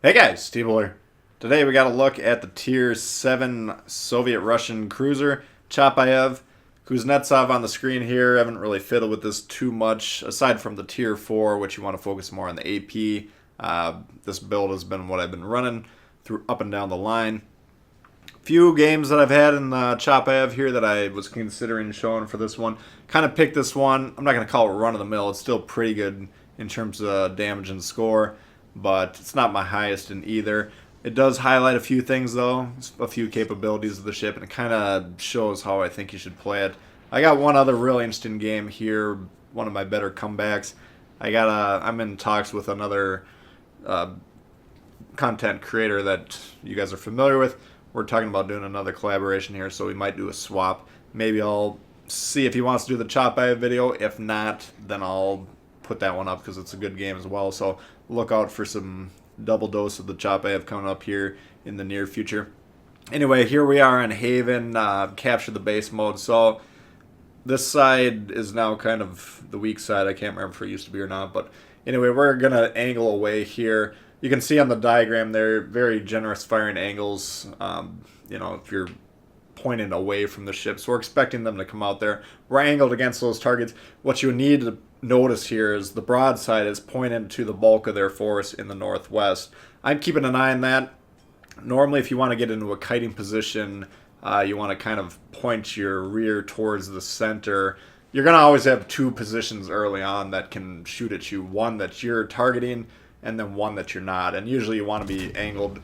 Hey guys, T-Bull here. Today we got a look at the Tier 7 Soviet-Russian cruiser, Chapayev. Kuznetsov on the screen here. I haven't really fiddled with this too much, aside from the Tier 4, which you want to focus more on the AP. This build has been what I've been running through up and down the line. Few games that I've had in Chapayev here that I was considering showing for this one. Kind of picked this one. I'm not going to call it run-of-the-mill. It's still pretty good in terms of damage and score, but it's not my highest in either. It does highlight a few things though, a few capabilities of the ship, and it kind of shows how I think you should play it. I got one other really interesting game here, one of my better comebacks. I'm in talks with another content creator that you guys are familiar with. We're talking about doing another collaboration here, so we might do a swap. Maybe I'll see if he wants to do the Chapayev video. If not, then I'll put that one up because it's a good game as well. So look out for some double dose of the Chapayev coming up here in the near future. Anyway, here we are in Haven, capture the base mode. So this side is now kind of the weak side. I can't remember if it used to be or not, but anyway, we're gonna angle away here. You can see on the diagram there, very generous firing angles. If you're pointing away from the ship, so we're expecting them to come out there. We're angled against those targets. What you need to notice here is the broadside is pointed to the bulk of their force in the northwest. I'm keeping an eye on that. Normally, if you want to get into a kiting position, you want to kind of point your rear towards the center. You're going to always have two positions early on that can shoot at you. One that you're targeting, and then one that you're not. And usually you want to be angled.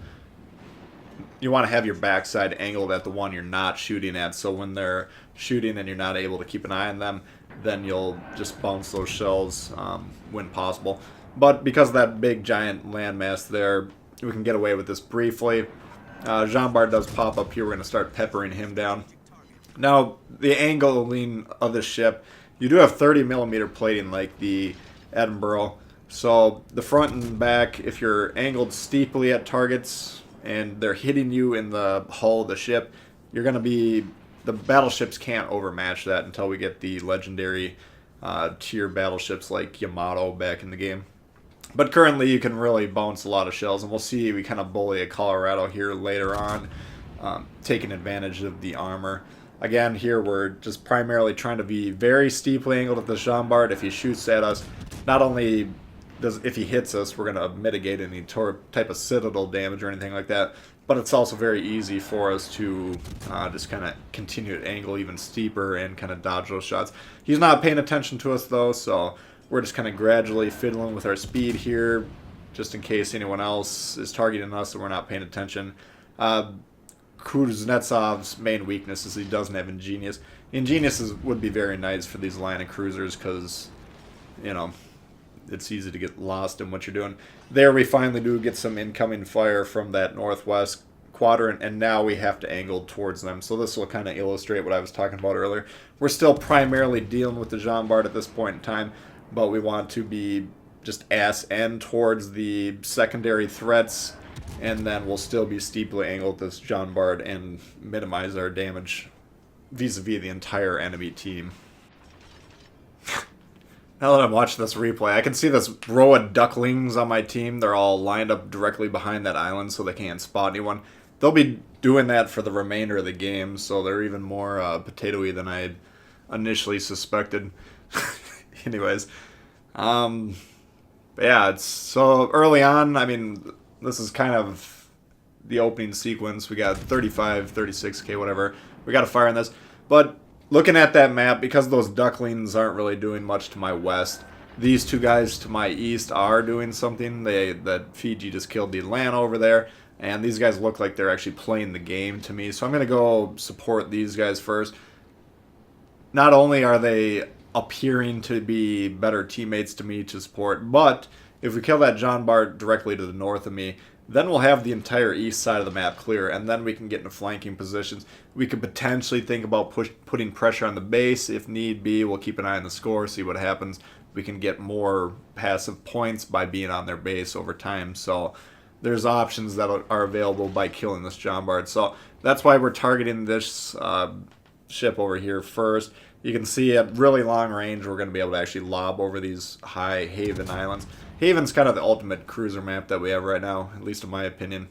You want to have your backside angled at the one you're not shooting at. So when they're shooting and you're not able to keep an eye on them, then you'll just bounce those shells when possible. But because of that big giant landmass there, we can get away with this briefly. Jean Bart does pop up here. We're going to start peppering him down. Now, the angling of the ship, you do have 30 millimeter plating like the Edinburgh. So the front and back, if you're angled steeply at targets and they're hitting you in the hull of the ship, you're going to be... The battleships can't overmatch that until we get the legendary tier battleships like Yamato back in the game. But currently you can really bounce a lot of shells, and we'll see we kind of bully a Colorado here later on, taking advantage of the armor. Again, here we're just primarily trying to be very steeply angled at the Jean Bart. If he shoots at us, not only if he hits us, we're going to mitigate any type of citadel damage or anything like that, but it's also very easy for us to just kind of continue to angle even steeper and kind of dodge those shots. He's not paying attention to us though, so we're just kind of gradually fiddling with our speed here, just in case anyone else is targeting us and we're not paying attention. Kuznetsov's main weakness is he doesn't have Ingenious. Ingenious would be very nice for these line of cruisers because, it's easy to get lost in what you're doing. There we finally do get some incoming fire from that northwest quadrant, and now we have to angle towards them. So this will kind of illustrate what I was talking about earlier. We're still primarily dealing with the Jean Bart at this point in time, but we want to be just ass end towards the secondary threats, and then we'll still be steeply angled at this Jean Bart and minimize our damage vis-a-vis the entire enemy team. Now that I'm watching this replay, I can see this row of ducklings on my team. They're all lined up directly behind that island so they can't spot anyone. They'll be doing that for the remainder of the game, so they're even more potatoey than I initially suspected. Anyways, but yeah, it's so early on. I mean, this is kind of the opening sequence. We got 35, 36k, whatever. We got to fire on this, but looking at that map, because those ducklings aren't really doing much to my west, these two guys to my east are doing something. That Fiji just killed the Atlanta over there, and these guys look like they're actually playing the game to me. So I'm going to go support these guys first. Not only are they appearing to be better teammates to me to support, but if we kill that Jean Bart directly to the north of me, then we'll have the entire east side of the map clear, and then we can get into flanking positions. We could potentially think about putting pressure on the base if need be. We'll keep an eye on the score, see what happens. We can get more passive points by being on their base over time. So there's options that are available by killing this Jean Bart. So that's why we're targeting this ship over here first. You can see at really long range, we're going to be able to actually lob over these high Haven islands. Haven's kind of the ultimate cruiser map that we have right now, at least in my opinion.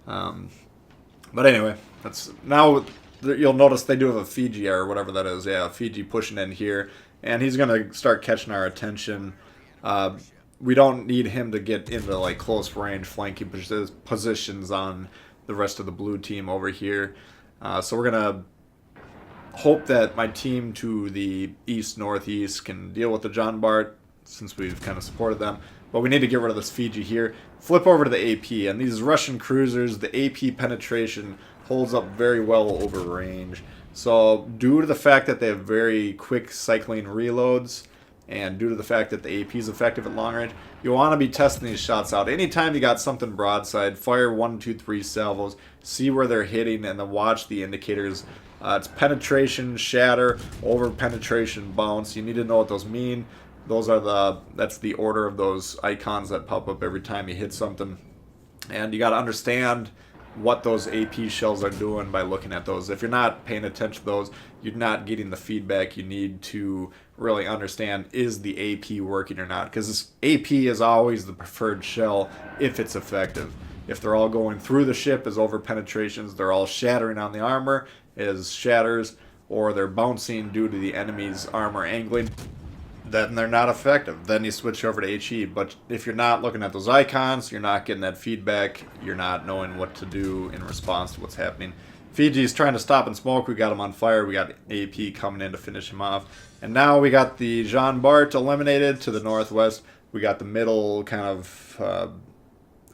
But anyway, that's now you'll notice they do have a Fiji or whatever that is. Yeah, Fiji pushing in here, and he's going to start catching our attention. We don't need him to get into like close range flanking positions on the rest of the blue team over here. So we're going to hope that my team to the east-northeast can deal with the John Bart, since we've kind of supported them. But we need to get rid of this Fiji here. Flip over to the AP, and these Russian cruisers, the AP penetration holds up very well over range. So due to the fact that they have very quick cycling reloads, and due to the fact that the AP is effective at long range, you want to be testing these shots out. Anytime you got something broadside, fire 1, 2, 3 salvos, see where they're hitting, and then watch the indicators. It's penetration, shatter, over penetration, bounce. You need to know what those mean. Those are that's the order of those icons that pop up every time you hit something. And you got to understand what those AP shells are doing by looking at those. If you're not paying attention to those, you're not getting the feedback you need to really understand, is the AP working or not? Because AP is always the preferred shell if it's effective. If they're all going through the ship as over penetrations, they're all shattering on the armor as shatters, or they're bouncing due to the enemy's armor angling, then they're not effective. Then you switch over to HE. But if you're not looking at those icons, you're not getting that feedback, you're not knowing what to do in response to what's happening. Fiji's trying to stop and smoke. We got him on fire. We got AP coming in to finish him off. And now we got the Jean Bart eliminated to the northwest. We got the middle kind of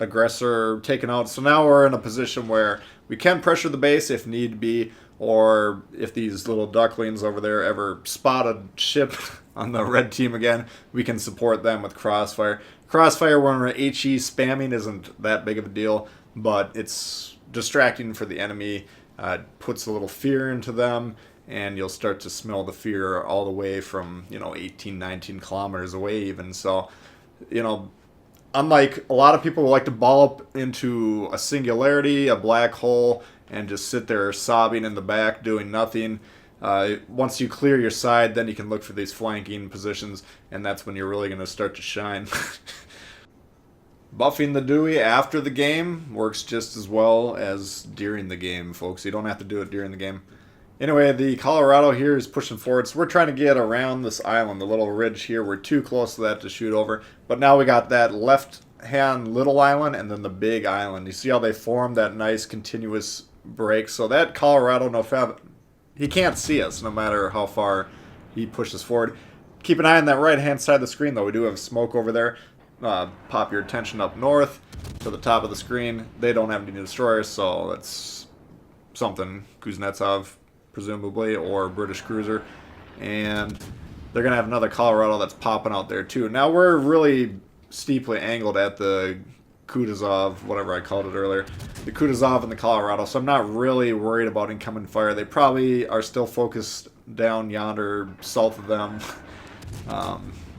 aggressor taken out. So now we're in a position where we can pressure the base if need be, or if these little ducklings over there ever spot a ship on the red team again, we can support them with crossfire. Crossfire when we're HE spamming isn't that big of a deal, but it's distracting for the enemy. Puts a little fear into them, and you'll start to smell the fear all the way from 18, 19 kilometers away even. So, unlike a lot of people who like to ball up into a singularity, a black hole, and just sit there sobbing in the back doing nothing, once you clear your side, then you can look for these flanking positions, and that's when you're really going to start to shine. Buffing the Dewey after the game works just as well as during the game, folks. You don't have to do it during the game. Anyway, the Colorado here is pushing forward, so we're trying to get around this island, the little ridge here. We're too close to that to shoot over, but now we got that left-hand little island and then the big island. You see how they form that nice continuous break? So that Colorado, he can't see us no matter how far he pushes forward. Keep an eye on that right-hand side of the screen, though. We do have smoke over there. Pop your attention up north to the top of the screen. They don't have any destroyers, so that's something. Kuznetsov, presumably, or British cruiser. And they're going to have another Colorado that's popping out there, too. Now, we're really steeply angled at the Kutuzov, whatever I called it earlier. The Kutuzov and the Colorado, so I'm not really worried about incoming fire. They probably are still focused down yonder south of them,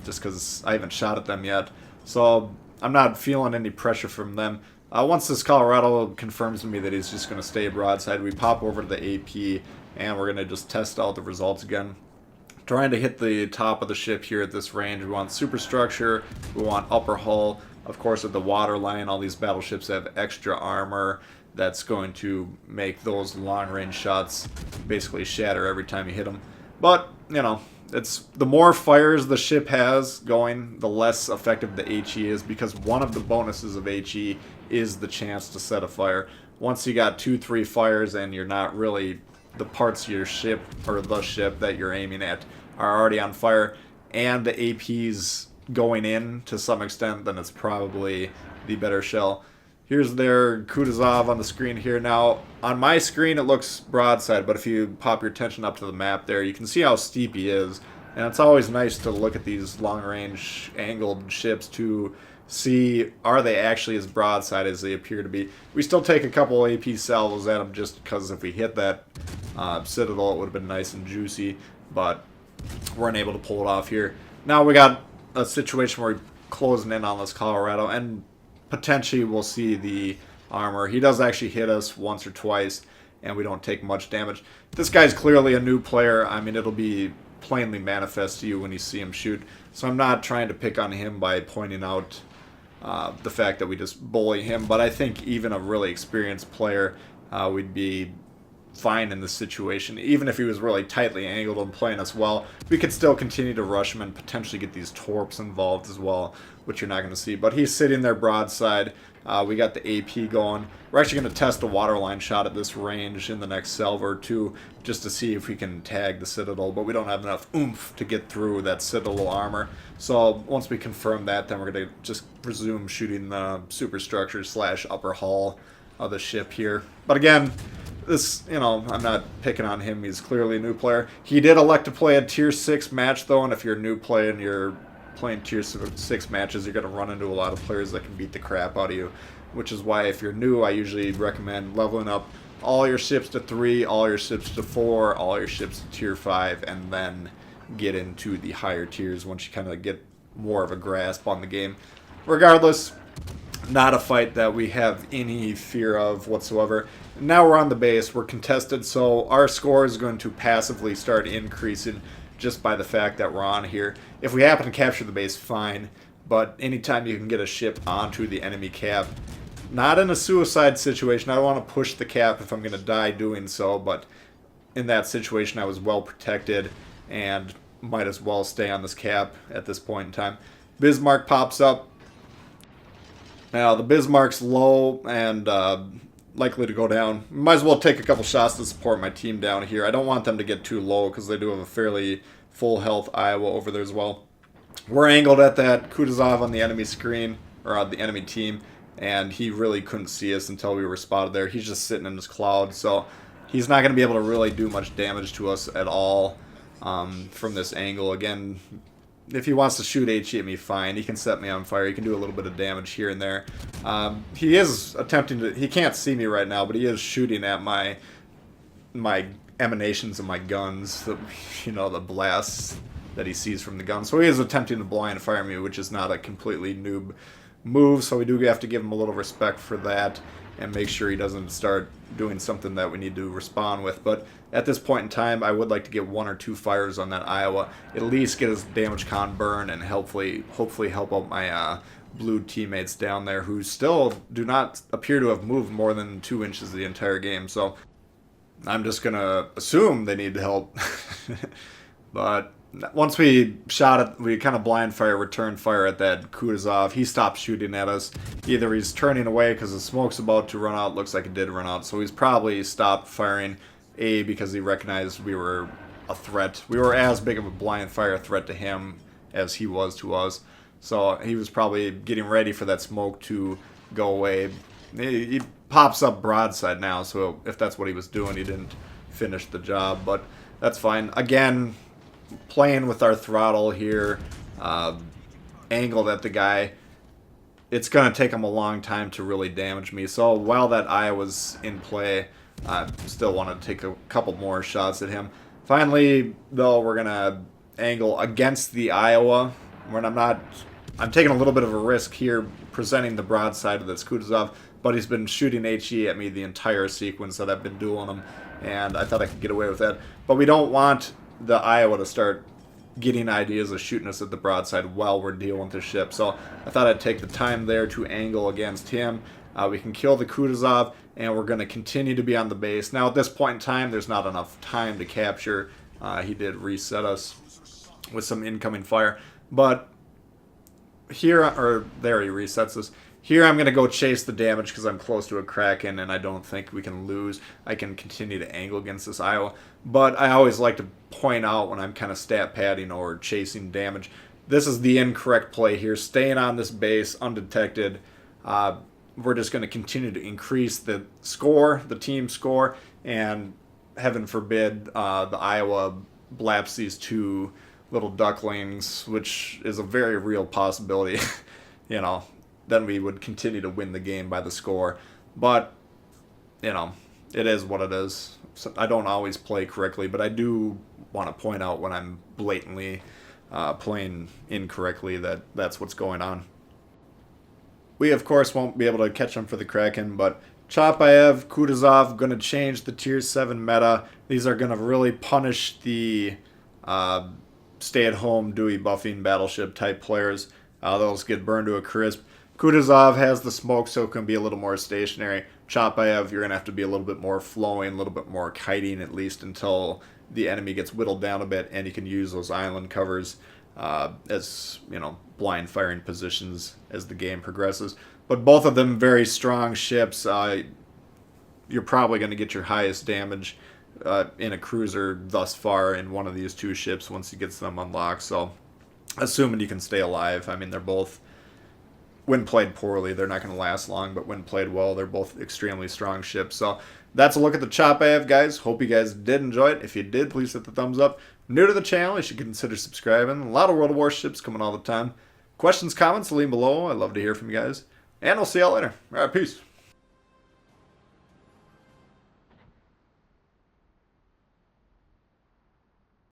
just because I haven't shot at them yet. So I'm not feeling any pressure from them. Once this Colorado confirms to me that he's just going to stay broadside, we pop over to the AP, and we're going to just test out the results again. Trying to hit the top of the ship here at this range. We want superstructure, we want upper hull. Of course, at the water line, all these battleships have extra armor that's going to make those long-range shots basically shatter every time you hit them. But, it's the more fires the ship has going, the less effective the HE is, because one of the bonuses of HE is the chance to set a fire. Once you got 2-3 fires and you're not really, the parts of your ship or the ship that you're aiming at are already on fire, and the AP's going in to some extent, then it's probably the better shell. Here's their Kutuzov on the screen here. Now, on my screen it looks broadside, but if you pop your attention up to the map there, you can see how steep he is. And it's always nice to look at these long-range angled ships to see, are they actually as broadside as they appear to be. We still take a couple AP salvos at them just because if we hit that Citadel, it would have been nice and juicy, but weren't able to pull it off here. Now we got a situation where we're closing in on this Colorado, and potentially we'll see the armor. He does actually hit us once or twice, and we don't take much damage. This guy's clearly a new player. I mean, it'll be plainly manifest to you when you see him shoot. So I'm not trying to pick on him by pointing out the fact that we just bully him, but I think even a really experienced player would be fine in this situation. Even if he was really tightly angled and playing us well, we could still continue to rush him and potentially get these torps involved as well, which you're not going to see. But he's sitting there broadside. We got the AP going. We're actually going to test a waterline shot at this range in the next salvo or two just to see if we can tag the Citadel, but we don't have enough oomph to get through that Citadel armor. So once we confirm that, then we're going to just resume shooting the superstructure / upper hull of the ship here. But again, this, I'm not picking on him. He's clearly a new player. He did elect to play a Tier 6 match, though, and if you're a new player and you're playing Tier 6 matches, you're going to run into a lot of players that can beat the crap out of you, which is why if you're new, I usually recommend leveling up all your ships to 3, all your ships to 4, all your ships to Tier 5, and then get into the higher tiers once you kind of get more of a grasp on the game. Regardless, not a fight that we have any fear of whatsoever. Now we're on the base, we're contested, so our score is going to passively start increasing just by the fact that we're on here. If we happen to capture the base, fine, but anytime you can get a ship onto the enemy cap, not in a suicide situation, I don't want to push the cap if I'm going to die doing so, but in that situation I was well protected and might as well stay on this cap at this point in time. Bismarck pops up. Now the Bismarck's low and likely to go down. Might as well take a couple shots to support my team down here. I don't want them to get too low because they do have a fairly full health Iowa over there as well. We're angled at that Kutuzov on the enemy screen, or on the enemy team, and he really couldn't see us until we were spotted there. He's just sitting in his cloud, so he's not going to be able to really do much damage to us at all from this angle. Again, if he wants to shoot HE at me, fine. He can set me on fire. He can do a little bit of damage here and there. He is attempting to... He can't see me right now, but he is shooting at my emanations of my guns. The blasts that he sees from the gun. So he is attempting to blind fire me, which is not a completely noob move. So we do have to give him a little respect for that and make sure he doesn't start doing something that we need to respond with. But at this point in time, I would like to get 1 or 2 fires on that Iowa, at least get his damage con burn, and hopefully help out my blue teammates down there who still do not appear to have moved more than 2 inches the entire game. So I'm just going to assume they need help. But once we we kind of blind fire, return fire at that Kutuzov. He stopped shooting at us. Either he's turning away because the smoke's about to run out. Looks like it did run out. So he's probably stopped firing, A, because he recognized we were a threat. We were as big of a blind fire threat to him as he was to us. So he was probably getting ready for that smoke to go away. He pops up broadside now, so if that's what he was doing, he didn't finish the job. But that's fine. Again, playing with our throttle here, angled at the guy, it's going to take him a long time to really damage me. So while that eye was in play, I still want to take a couple more shots at him. Finally, though, we're going to angle against the Iowa when I'm taking a little bit of a risk here presenting the broadside of this Kutuzov, but he's been shooting HE at me the entire sequence that I've been dueling him, and I thought I could get away with that. But we don't want the Iowa to start getting ideas of shooting us at the broadside while we're dealing with the ship. So I thought I'd take the time there to angle against him. We can kill the Kutuzov, and we're going to continue to be on the base. Now at this point in time, there's not enough time to capture. He did reset us with some incoming fire. But here, or there he resets us. Here I'm going to go chase the damage because I'm close to a Kraken and I don't think we can lose. I can continue to angle against this Iowa. But I always like to point out when I'm kind of stat padding or chasing damage, this is the incorrect play here. Staying on this base undetected. We're just going to continue to increase the score, the team score, and heaven forbid the Iowa blaps these 2 little ducklings, which is a very real possibility. Then we would continue to win the game by the score. But, it is what it is. So I don't always play correctly, but I do want to point out when I'm blatantly playing incorrectly that's what's going on. We, of course, won't be able to catch them for the Kraken, but Chapayev, Kutuzov, going to change the Tier 7 meta. These are going to really punish the stay-at-home, Dewey buffing battleship type players. Those get burned to a crisp. Kutuzov has the smoke, so it can be a little more stationary. Chapayev, you're going to have to be a little bit more flowing, a little bit more kiting, at least until the enemy gets whittled down a bit, and you can use those island covers as, blind firing positions as the game progresses. But both of them very strong ships. You're probably going to get your highest damage in a cruiser thus far in one of these two ships once you get them unlocked. So, assuming you can stay alive. I mean, they're both, when played poorly, they're not going to last long, but when played well, they're both extremely strong ships. So, that's a look at the Chapayev, guys. Hope you guys did enjoy it. If you did, please hit the thumbs up. New to the channel, you should consider subscribing. A lot of World of Warships coming all the time. Questions, comments, leave below. I'd love to hear from you guys. And I'll see y'all later. All right, peace.